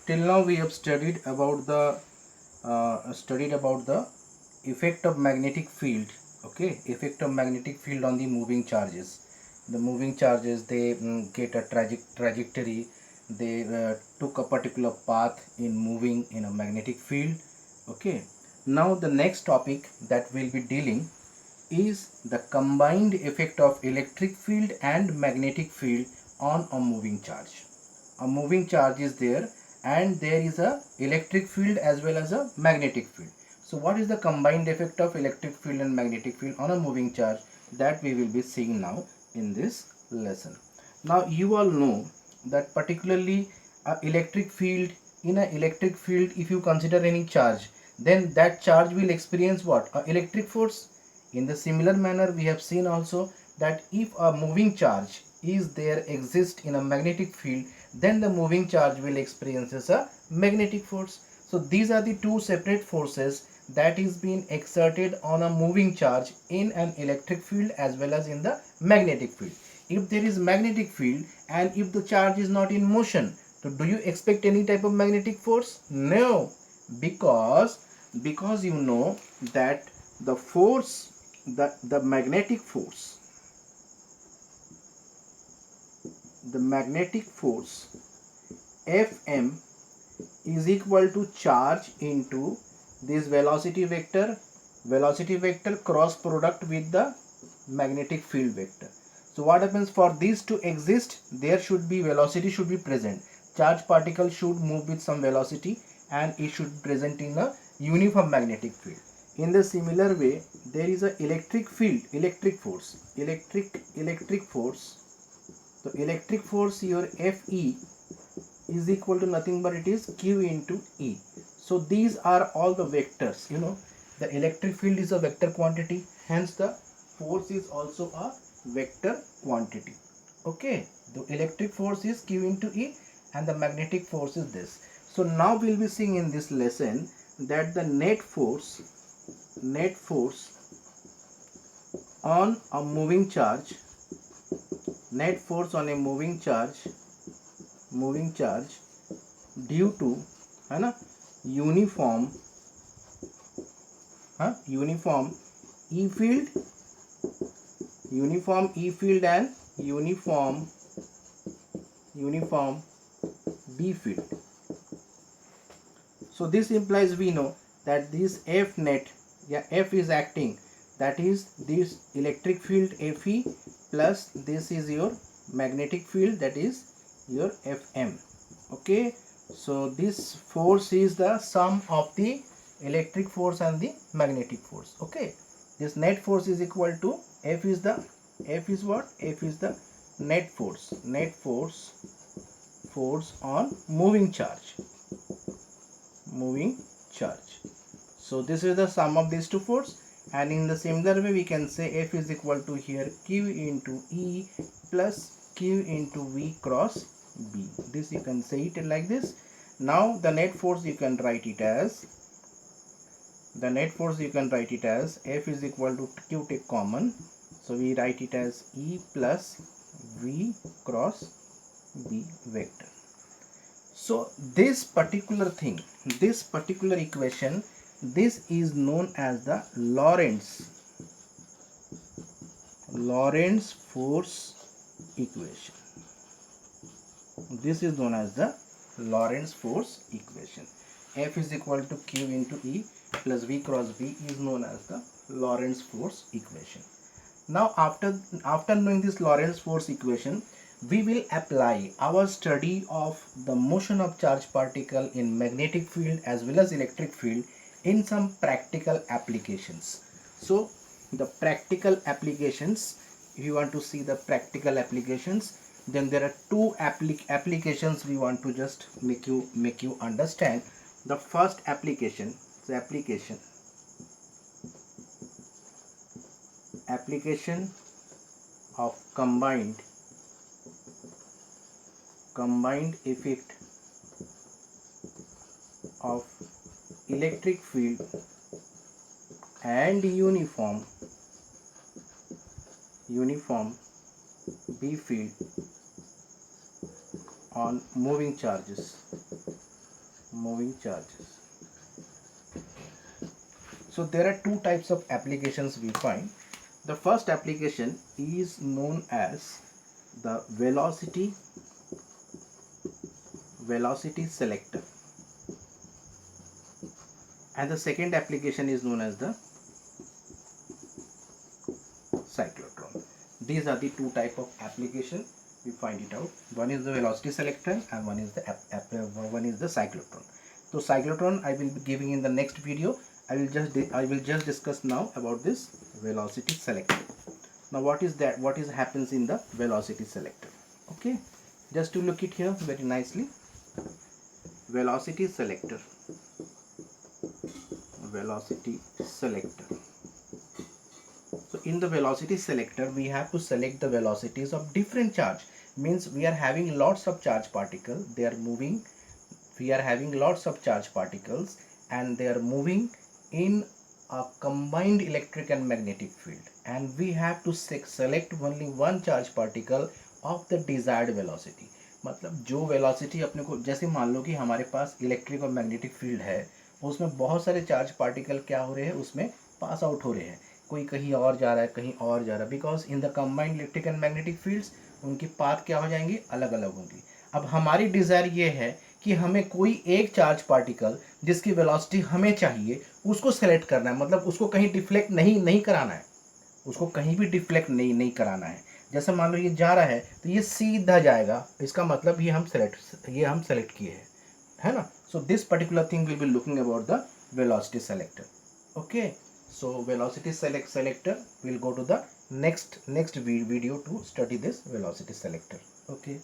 till now we have studied about the effect of magnetic field. Okay, effect of magnetic field on the moving charges. The moving charges, they get a trajectory. They took a particular path in moving in a magnetic field. Okay, now the next topic that we'll be dealing is the combined effect of electric field and magnetic field on a moving charge. A moving charge is there and there is a electric field as well as a magnetic field. So what is the combined effect of electric field and magnetic field on a moving charge, that we will be seeing now in this lesson. Now you all know that particularly a electric field, in a electric field, if you consider any charge, then that charge will experience what? A electric force. In the similar manner, we have seen also that if a moving charge is there exist in a magnetic field, then the moving charge will experiences a magnetic force. So these are the two separate forces that is being exerted on a moving charge in an electric field as well as in the magnetic field. If there is magnetic field and if the charge is not in motion, so do you expect any type of magnetic force? No, because you know that the force, the magnetic force, Fm is equal to charge into this velocity vector cross product with the magnetic field vector. So what happens, for these to exist, there should be velocity should be present. Charge particle should move with some velocity and it should be present in a uniform magnetic field. In the similar way, there is a electric field, electric force. So electric force, your Fe is equal to nothing but it is Q into E. So these are all the vectors. The electric field is a vector quantity, hence the force is also a vector quantity. Okay, the electric force is Q into E and the magnetic force is this. So now we'll be seeing in this lesson that the net force on a moving charge, due to है ना uniform E field and uniform B field. So this implies, we know that this F net, F is acting, that is this electric field Fe plus this is your magnetic field, that is your Fm. Okay, so this force is the sum of the electric force and the magnetic force. Okay, this net force is equal to F is the net force on moving charge. So this is the sum of these two forces, and in the similar way we can say F is equal to here Q into E plus Q into V cross B. This you can say it like this. Now the net force you can write it as F is equal to Q, take common, so we write it as E plus V cross B vector. So this particular equation, this is known as the Lorentz force equation. This is known as the Lorentz force equation. F is equal to Q into E plus V cross B is known as the Lorentz force equation. Now after knowing this Lorentz force equation, we will apply our study of the motion of charge particle in magnetic field as well as electric field in some practical applications. So the practical applications, if you want to see the practical applications, then there are two applications we want to just make you understand. The first application is application of combined effect of electric field and uniform B field on moving charges. moving charges. So there are two types of applications we find. The first application is known as the velocity selector, and the second application is known as the cyclotron. These are the two type of application we find it out. One is the velocity selector and one is the cyclotron. So cyclotron I will be giving in the next video. I will just discuss now about this velocity selector. Now what is that? What is happens in the velocity selector? Okay, just to look it here very nicely. Velocity selector. So in the velocity selector, we have to select the velocities of different charge. Means we are having lots of charge particles. They are moving. We are having lots of charge particles, and they are moving in a combined electric and magnetic field. And we have to select only one charge particle of the desired velocity. मतलब जो velocity अपने को, जैसे मान लो कि हमारे पास electric और magnetic field है, उसमें बहुत सारे चार्ज पार्टिकल क्या हो रहे हैं, उसमें पास आउट हो रहे हैं. कोई कहीं और जा रहा है, कहीं और जा रहा है, because in the combined electric and magnetic fields उनकी पाथ क्या हो जाएंगी, अलग अलग होंगी. अब हमारी डिज़ायर ये है कि हमें कोई एक चार्ज पार्टिकल जिसकी वेलोसिटी हमें चाहिए उसको सेलेक्ट करना है. मतलब उसको कहीं डिफ्लेक्ट नहीं कराना है, उसको कहीं भी डिफ्लेक्ट नहीं कराना है. जैसे मान लो ये जा रहा है तो ये सीधा जाएगा, इसका मतलब ये हम सेलेक्ट किए हैं, है ना. So this particular thing will be looking about the velocity selector. Okay, so velocity selector, we'll go to the next video to study this velocity selector. Okay.